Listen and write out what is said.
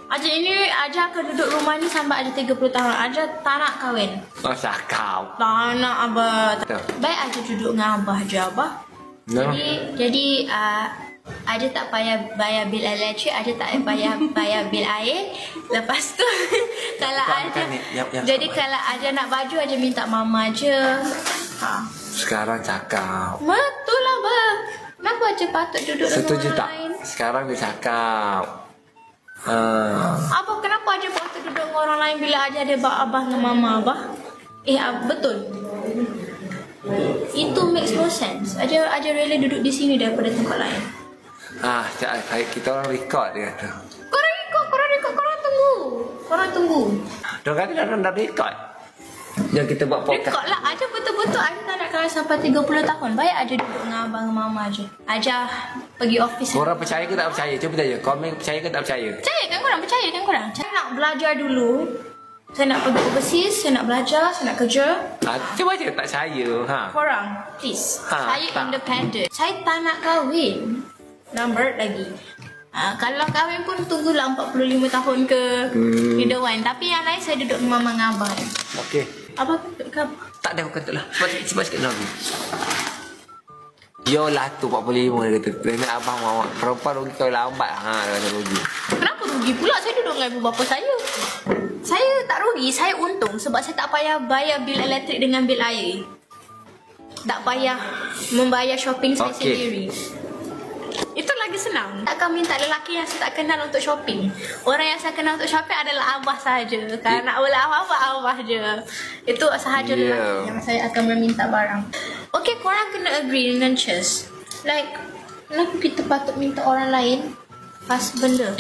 Aja ini Aja akan duduk rumah ni sampai ada 30 tahun. Aja tak nak kahwin. Oh, cakap. Tak nak abah. Baik Aja duduk dengan abah je abah. No. Jadi Aja tak payah bayar bil elektrik, Aja tak payah bayar bil air. Lepas tu kalau Aja jadi kalau Aja nak baju Aja minta mama je. Sekarang cakap. Betul lah bah. Kenapa Aja patut duduk dengan Setuju orang tak? lain? Sekarang dia cakap. Apa kenapa Aja patut duduk dengan orang lain bila Aja ada abah dengan mama abah? Betul. Itu makes no sense. Aja rela duduk di sini daripada tempat lain. Kita orang record dia kata. Korang ikut, korang tunggu. Dia kata dia dah record. Yang kita buat podcast. Record lah, Aja betul-betul Aja tak nak kahwin sampai 30 tahun. Baik Aja duduk dengan abang dengan mama je. Aja pergi office. Korang percaya ke tak percaya? Cuba tanya. Komen percaya ke tak percaya? Percaya kan korang? Saya nak belajar dulu. Saya nak pergi overseas, saya nak belajar, saya nak kerja. Cuba je tak percaya. Korang, please. Saya tak. independent. Saya tak nak kahwin. Number lagi. Kalau kahwin pun tunggulah 45 tahun ke either one. Tapi yang lain saya duduk dengan mama dengan abah. Okey. Abah duduk ke abah? Tak ada bukan tu lah. Sebab sikit lagi. Yolah tu 45 dia kata. Kena abang mama. Perempuan rugi kau lambat. Dia kata rugi. Kenapa rugi pula? Saya duduk dengan ibu bapa saya. Saya tak rugi, saya untung sebab saya tak payah bayar bil elektrik dengan bil air. Tak payah membayar shopping saya sendiri. Itu lagi senang. Takkan minta lelaki yang saya tak kenal untuk shopping. Orang yang saya kenal untuk shopping adalah abah sahaja. Kalau nak beli apa-apa, abah je. Itu sahaja lelaki yang saya akan meminta barang. Okay, korang kena agree dengan Chess. Like, kenapa kita patut minta orang lain pas benda?